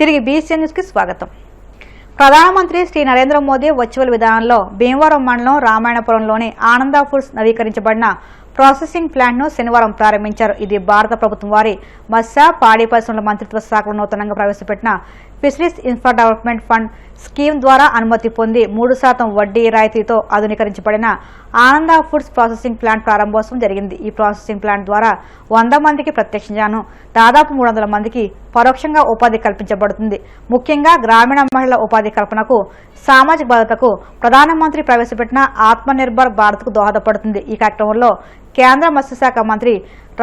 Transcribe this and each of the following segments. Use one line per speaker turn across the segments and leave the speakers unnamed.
తిరిగి BCN news కి స్వాగతం। ప్రధానమంత్రి శ్రీ నరేంద్ర మోదీ వర్చువల్ విధానంలో భీమవరం మండలం రామాయణపురంలోని ఆనంద ఫుడ్స్ నవీకరించబడిన ప్రాసెసింగ్ ప్లాంట్ ను శనివారం ప్రారంభించారు। ఇది భారత ప్రభుత్వం వారి మత్స్య పాడి పరిశ్రమల మంత్రిత్వ శాఖలో నూతనంగా ప్రవేశపెట్టిన fisheries infra development fund scheme ద్వారా అనుమతి పొంది 3% వడ్డీ రాయితీతో ఆధునీకరించబడిన ఆనంద ఫుడ్స్ ప్రాసెసింగ్ ప్లాంట్ ప్రారంభోత్సవం జరిగింది। ఈ ప్రాసెసింగ్ ప్లాంట్ ద్వారా 100 మందికి ప్రత్యక్షంగాను దాదాపు 300 మందికి పరోక్షంగా ఉపాధి కల్పించబడుతుంది। ముఖ్యంగా గ్రామీణ మహిళల ఉపాధి కల్పనకు సామాజిక భద్రతకు ప్రధానమంత్రి ప్రవేశపెట్టిన ఆత్మనిర్భర్ భారత్కు దోహదపడుతుంది। ఈ కార్యక్రమంలో కేంద్ర మత్స్యశాఖ మంత్రి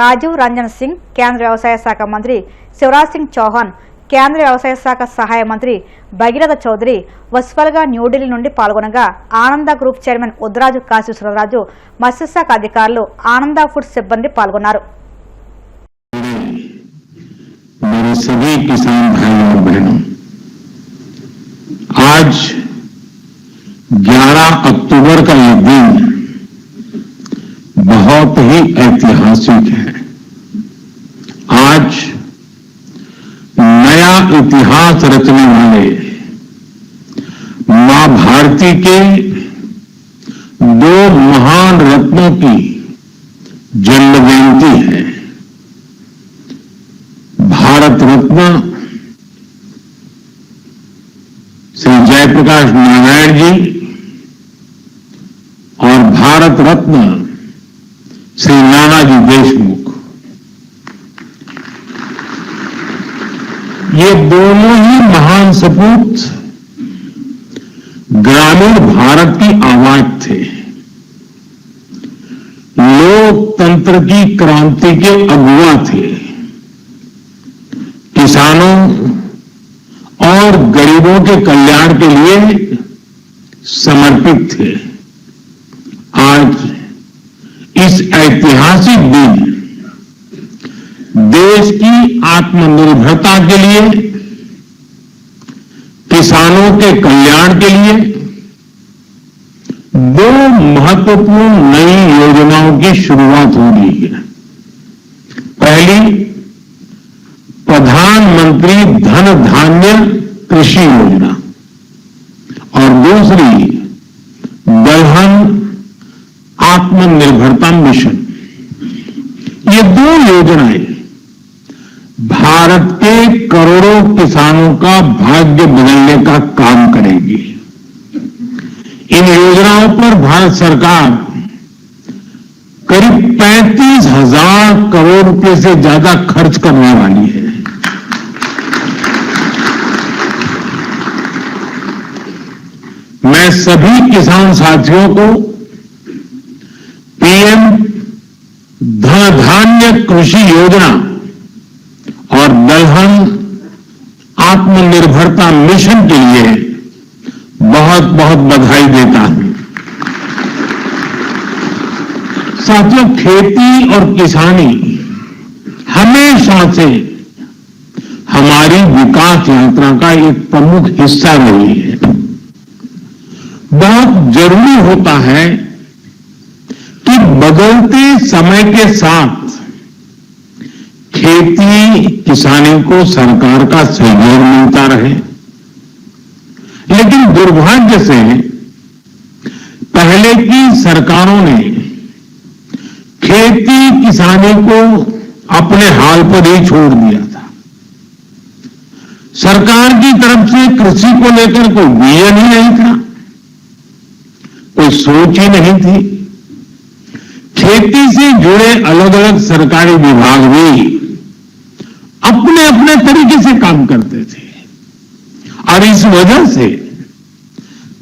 రాజీవ్ రంజన్ సింగ్, కేంద్ర వ్యవసాయ శాఖ మంత్రి శివరాజ్ సింగ్ చౌహాన్, కేంద్ర వ్యవసాయ శాఖ సహాయ మంత్రి భగీరథ చౌదరి వర్చువల్గా న్యూఢిల్లీ నుండి పాల్గొనగా ఆనంద గ్రూప్ చైర్మన్ ఉద్రాజు కాశీశ్వరరాజు, మత్స్యశాఖ అధికారులు, ఆనంద ఫుడ్స్ సిబ్బంది పాల్గొన్నారు।
सभी किसान भाइयों और बहनों, आज 11 अक्टूबर का ये दिन बहुत ही ऐतिहासिक है। आज नया इतिहास रचने वाले मां भारती के 2 महान रत्नों की जन्म जयंती है। भारत रत्न श्री जयप्रकाश नारायण जी और भारत रत्न श्री नानाजी देशमुख, ये दोनों ही महान सपूत ग्रामीण भारत की आवाज थे। लोकतंत्र की क्रांति के अगुवा थे। किसानों और गरीबों के कल्याण के लिए समर्पित थे। आज इस ऐतिहासिक दिन देश की आत्मनिर्भरता के लिए, किसानों के कल्याण के लिए 2 महत्वपूर्ण नई योजनाओं की शुरुआत हो रही है। पहली, प्रधानमंत्री धन धान्य कृषि योजना और दूसरी दलहन आत्मनिर्भरता मिशन। ये 2 योजनाएं भारत के करोड़ों किसानों का भाग्य बदलने का काम करेगी। इन योजनाओं पर भारत सरकार करीब 35,000 करोड़ रुपए से ज्यादा खर्च करने वाली है। मैं सभी किसान साथियों को पीएम धन धान्य कृषि योजना और दलहन आत्मनिर्भरता मिशन के लिए बहुत बहुत बधाई देता हूं। साथियों, खेती और किसानी हमेशा से हमारी विकास यात्रा का एक प्रमुख हिस्सा रही है। बहुत जरूरी होता है कि बदलते समय के साथ खेती किसानी को सरकार का सहयोग मिलता रहे। लेकिन दुर्भाग्य से पहले की सरकारों ने खेती किसानी को अपने हाल पर ही छोड़ दिया था। सरकार की तरफ से कृषि को लेकर कोई विजन ही नहीं था, कोई सोच ही नहीं थी। खेती से जुड़े अलग अलग सरकारी विभाग भी अपने अपने तरीके से काम करते थे और इस वजह से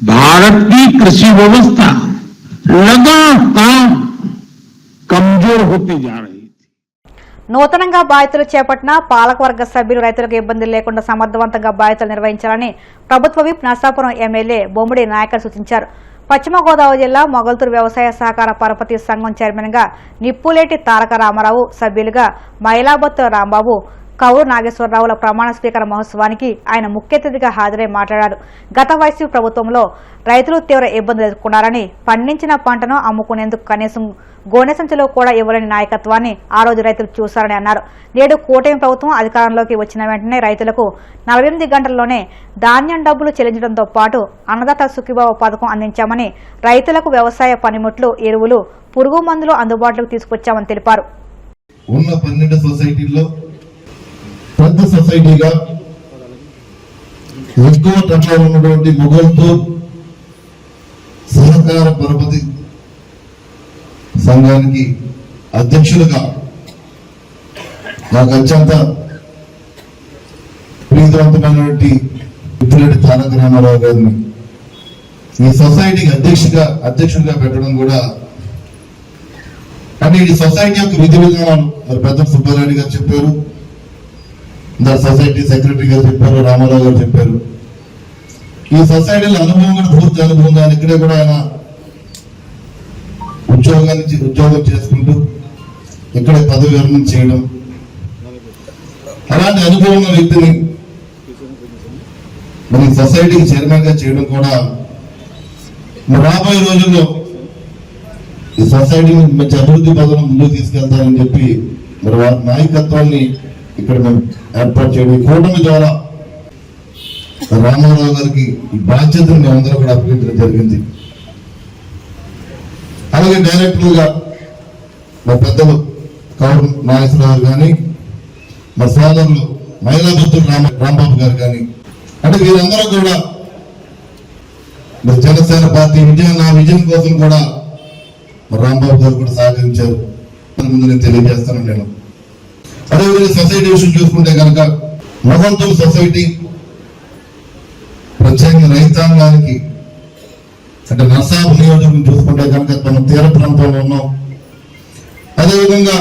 भारत की कृषि व्यवस्था लगातार कमजोर होती जा रही थी।
నూతనంగా బాధ్యతలు చేపట్టిన పాలకవర్గ సభ్యులు రైతులకు ఇబ్బందులు లేకుండా సమర్థవంతంగా బాధ్యతలు నిర్వహించాలని ప్రభుత్వ విప్ నర్సాపురం ఎమ్మెల్యే బొమ్మిడి నాయకర్ సూచించారు। పశ్చిమ గోదావరి జిల్లా మొగల్తూరు వ్యవసాయ సహకార పరపతి సంఘం చైర్మన్ గా నిప్పులేటి తారక రామారావు, సభ్యులుగా మైలాబత్ రాంబాబు, కౌరు నాగేశ్వరరావుల ప్రమాణ స్వీకార మహోత్సవానికి ఆయన ముఖ్య అతిథిగా హాజరై మాట్లాడారు. గత వైసీపీ ప్రభుత్వంలో రైతులు తీవ్ర ఇబ్బందులు ఎదుర్కొన్నారని, పండించిన పంటను అమ్ముకునేందుకు కనీసం గోనె సంచులు కూడా ఇవ్వలేని నాయకత్వాన్ని ఆ రోజు రైతులు చూశారని అన్నారు. నేడు కూటమి ప్రభుత్వం అధికారంలోకి వచ్చిన వెంటనే రైతులకు 48 గంటల్లోనే ధాన్యం డబ్బులు చెల్లించడంతో పాటు అన్నదాత సుఖీభావ పథకం అందించామని, రైతులకు వ్యవసాయ పనిముట్లు, ఎరువులు, పురుగు మందులు అందుబాటులోకి తీసుకొచ్చామని తెలిపారు.
ఉన్న 12 సొసైటీల్లో పెద్ద సొసైటీగా ఎక్కువ టర్నోవర్ ఉన్నటువంటి మొగల్తూర్ సహకార పరపతి సంఘానికి అధ్యక్షులుగా నాకు అత్యంత ప్రీతివంతమైనటువంటి పిప్పిరెడ్డి తారక రామారావు గారిని ఈ సొసైటీకి అధ్యక్షుడిగా పెట్టడం కూడా, అంటే ఈ సొసైటీ యొక్క విధి విధానాలు మరి పెద్ద సుబ్బారెడ్డి గారు చెప్పారు, సొసైటీ సెక్రటరీ గారు చెప్పారు, రామారావు గారు చెప్పారు. ఈ సొసైటీలో అనుభవం కూడా పూర్తి అనుభవం కానీ ఇక్కడే కూడా ఆయన ఉద్యోగం చేసుకుంటూ ఇక్కడే పదవి విరమణ చేయడం, అలాంటి అనుభవం ఉన్న వ్యక్తిని మన సొసైటీకి చైర్మన్ గా చేయడం కూడా రాబోయే రోజుల్లో ఈ సొసైటీని మంచి అభివృద్ధి పదవులను ముందుకు తీసుకెళ్తారని చెప్పి మరి వారి నాయకత్వాన్ని ఇక్కడ మేము ఏర్పాటు చేయడం, కూటమి ద్వారా రామారావు గారికి ఈ బాధ్యతను మేమందరం కూడా అప్పగించడం జరిగింది. అలాగే డైరెక్టర్లుగా మా పెద్దలు కౌరు నాగేశ్వరరావు కానీ, మా సోదరులు మైలాబుద్ధుడు రాంబాబు గారు కానీ, అంటే వీరందరూ కూడా జనసేన పార్టీ నా విజయం కోసం కూడా రాంబాబు గారు కూడా సహకరించారు. ముందు నేను తెలియజేస్తాను. నేను అదేవిధంగా సొసైటీ విషయం చూసుకుంటే కనుక మొగల్తూర్ సొసైటీ ప్రత్యేకంగా రైతాంగానికి, అంటే నర్సాపు నియోజకవర్గం చూసుకుంటే కనుక మనం తీర ప్రాంతంలో ఉన్నాం. అదేవిధంగా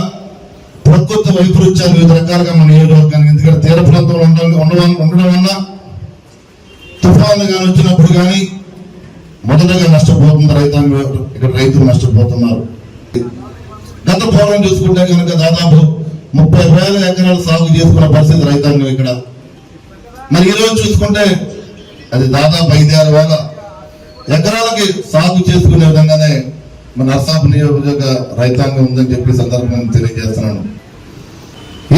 ప్రకృతి వైపరీత్యాలు వివిధ రకాలుగా మన నియోజకవర్గానికి, ఎందుకంటే తీర ప్రాంతంలో ఉండడం వల్ల తుఫాన్లు కానీ వచ్చినప్పుడు కానీ మొదటగా నష్టపోతుంది రైతాంగం. ఇక్కడ రైతులు నష్టపోతున్నారు. గత పూర్వం చూసుకుంటే కనుక దాదాపు 30,000 ఎకరాలు సాగు చేసుకున్న పరిస్థితి రైతాంగం ఇక్కడ. మరి ఈరోజు చూసుకుంటే అది దాదాపు 5,000 ఎకరాలకి సాగు చేసుకునే విధంగానే మన నర్సాపు నియోజకవర్గ రైతాంగం ఉందని చెప్పి సందర్భంగా తెలియజేస్తున్నాను.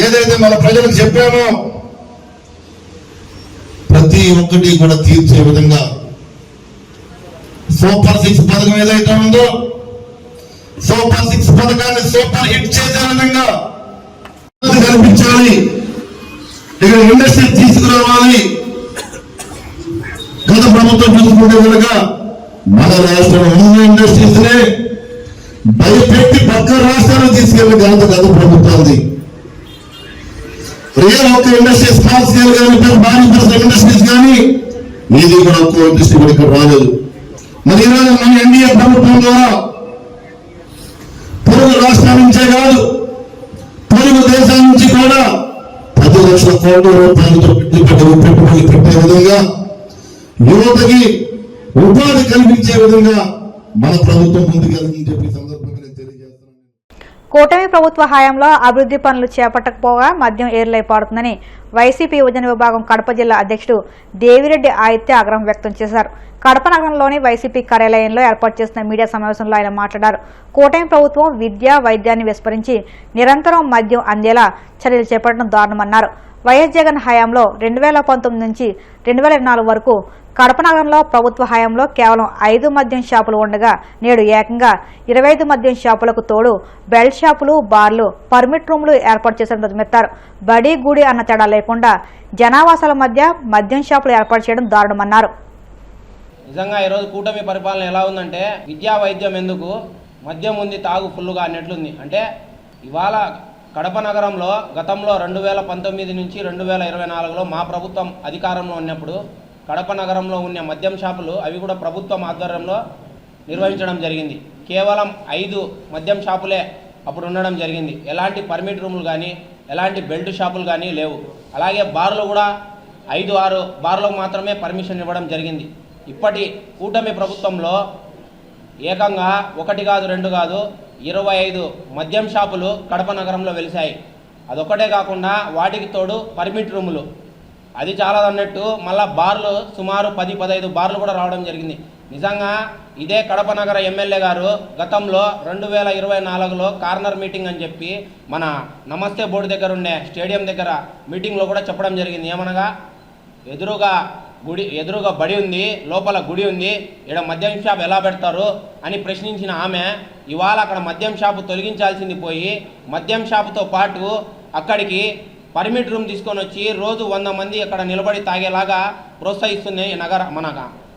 ఏదైతే మన ప్రజలకు చెప్పామో ప్రతి ఒక్కటి కూడా తీర్చే విధంగా సూపర్ 6 పథకం ఏదైతే ఉందో సూపర్ 6 పథకాన్ని సూపర్ హిట్ చేసే విధంగా కల్పించాలి. ఇక్కడ ఇండస్ట్రీ తీసుకురావాలి. గత ప్రభుత్వం చూసుకుంటే కనుక మన రాష్ట్రంలో ఉన్న ఇండస్ట్రీస్ నే భయపెట్టి పక్క రాష్ట్రాలు తీసుకెళ్లి గత ప్రభుత్వాన్ని ఒక్క ఇండస్ట్రీ స్మాల్ స్కేల్ కానీ భారీ ఇండస్ట్రీస్ కానీ ఇది కూడా ఒక్క ఇండస్ట్రీ కూడా ఇక్కడ రాలేదు. మరి ఈరోజు మన ఎన్డీఏ ప్రభుత్వం ద్వారా పొరుగు రాష్ట్రాల నుంచే కాదు పొరుగు దేశాల నుంచి కూడా 10 లక్షల కోట్ల రూపాయలతో పెట్టుబడి పెట్టే విధంగా యువతకి ఉపాధి కల్పించే విధంగా మన ప్రభుత్వం ముందుకెళ్తుందని చెప్పి సందర్భంగా నేను తెలియజేస్తున్నాను.
కూటమి ప్రభుత్వ హయాంలో అభివృద్ధి పనులు చేపట్టకపోగా మద్యం ఏర్లై పారుతుందని వైసీపీ యువజన విభాగం కడప జిల్లా అధ్యక్షుడు దేవిరెడ్డి ఆదిత్య ఆగ్రహం వ్యక్తం చేశారు. కడప నగరంలోని వైసీపీ కార్యాలయంలో ఏర్పాటు చేసిన మీడియా సమావేశంలో ఆయన మాట్లాడారు. కూటమి ప్రభుత్వం విద్య, వైద్యాన్ని విస్మరించి నిరంతరం మద్యం అందేలా చర్యలు చేపట్టడం దారుణమన్నారు. వైఎస్ జగన్ హయాంలో 2019 నుంచి 2024 వరకు కడప నగరంలో ప్రభుత్వ హయాంలో కేవలం 5 మద్యం షాపులు ఉండగా నేడు ఏకంగా 25 మద్యం షాపులకు తోడు బెల్ట్ షాపులు, బార్లు, పర్మిట్ రూములు ఏర్పాటు చేశారని ధ్వజమెత్తారు. బడి, గుడి అన్న తేడా లేకుండా జనావాసాల మధ్య మద్యం షాపులు ఏర్పాటు చేయడం దారుణమన్నారు.
నిజంగా ఈరోజు కూటమి పరిపాలన ఎలా ఉందంటే విద్యా వైద్యం ఎందుకు, మద్యం ఉంది తాగు ఫుల్లుగా అన్నట్లుంది. అంటే ఇవాళ కడప నగరంలో గతంలో 2019 నుంచి 2024లో మా ప్రభుత్వం అధికారంలో ఉన్నప్పుడు కడప నగరంలో ఉన్న మద్యం షాపులు అవి కూడా ప్రభుత్వం ఆధ్వర్యంలో నిర్వహించడం జరిగింది. కేవలం 5 మద్యం షాపులే అప్పుడు ఉండడం జరిగింది. ఎలాంటి పర్మిట్ రూములు కానీ ఎలాంటి బెల్ట్ షాపులు కానీ లేవు. అలాగే బార్లు కూడా 5-6 బార్లకు మాత్రమే పర్మిషన్ ఇవ్వడం జరిగింది. ఇప్పటి కూటమి ప్రభుత్వంలో ఏకంగా 1 కాదు 2 కాదు 25 మద్యం షాపులు కడప నగరంలో వెలిశాయి. అదొక్కటే కాకుండా వాటికి తోడు పర్మిట్ రూములు, అది చాలా అన్నట్టు మళ్ళీ బార్లు సుమారు 10-15 బార్లు కూడా రావడం జరిగింది. నిజంగా ఇదే కడప నగర ఎమ్మెల్యే గారు గతంలో 2024లో కార్నర్ మీటింగ్ అని చెప్పి మన నమస్తే బోర్డు దగ్గర ఉండే స్టేడియం దగ్గర మీటింగ్లో కూడా చెప్పడం జరిగింది. ఏమనగా ఎదురుగా బడి ఉంది, లోపల గుడి ఉంది, ఇక్కడ మద్యం షాప్ ఎలా పెడతారు అని ప్రశ్నించిన ఆమె ఇవాళ అక్కడ మద్యం షాపు తొలగించాల్సింది పోయి మద్యం షాపుతో పాటు అక్కడికి పర్మిట్ రూమ్ తీసుకొని వచ్చి రోజు 100 మంది అక్కడ నిలబడి తాగేలాగా ప్రోత్సహిస్తుంది మన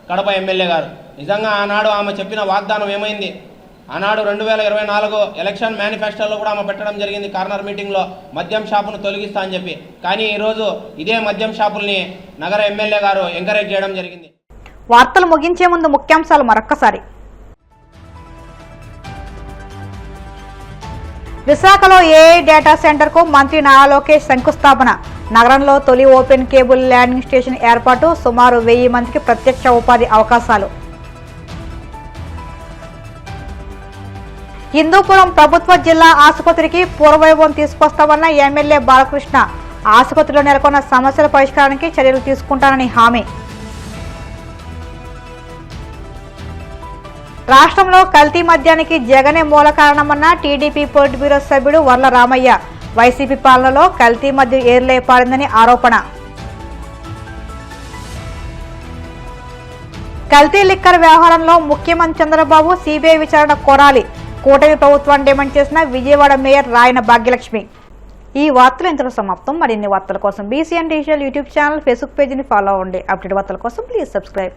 కడప ఎమ్మెల్యే గారు. నిజంగా ఆనాడు ఆమె చెప్పిన వాగ్దానం ఏమైంది? ఆనాడు 2024 ఎలక్షన్ మేనిఫెస్టోలో కూడా ఆమె పెట్టడం జరిగింది కార్నర్ మీటింగ్లో మద్యం షాపును తొలగిస్తా అని చెప్పి. కానీ ఈరోజు ఇదే మద్యం షాపుల్ని నగర ఎమ్మెల్యే గారు ఎంకరేజ్ చేయడం జరిగింది.
వార్తలు ముగించే ముందు ముఖ్యాంశాలు మరొక్కసారి. విశాఖలో ఏఐ డేటా సెంటర్కు మంత్రి నారా లోకేష్ శంకుస్థాపన. నగరంలో తొలి ఓపెన్ కేబుల్ ల్యాండింగ్ స్టేషన్ ఏర్పాటు. సుమారు 1000 మందికి ప్రత్యక్ష ఉపాధి అవకాశాలు. హిందూపురం ప్రభుత్వ జిల్లా ఆసుపత్రికి పూర్వవైభవం తీసుకొస్తామన్న ఎమ్మెల్యే బాలకృష్ణ. ఆసుపత్రిలో నెలకొన్న సమస్యల పరిష్కారానికి చర్యలు తీసుకుంటానని హామీ. రాష్ట్రంలో కల్తీ మద్యానికి జగనే మూల కారణమన్న టీడీపీ పొలిట్ బ్యూరో సభ్యుడు వర్ల రామయ్య. వైసీపీ పాలనలో కల్తీ మద్యం ఏర్లే పారిందని ఆరోపణ. కల్తీ లిక్కర్ వ్యవహారంలో ముఖ్యమంత్రి చంద్రబాబు సిబిఐ విచారణ కోరాలి. కూటమి ప్రభుత్వాన్ని డిమాండ్ చేసిన విజయవాడ మేయర్ రాయన భాగ్యలక్ష్మి. ఈ వార్తలు ఇంతలో సమాప్తం. మరిన్ని వార్తల కోసం BCN digital YouTube channel, Facebook పేజీని ఫాలో అవ్వండి. అప్డేట్ వార్తల కోసం ప్లీజ్ సబ్స్క్రైబ్.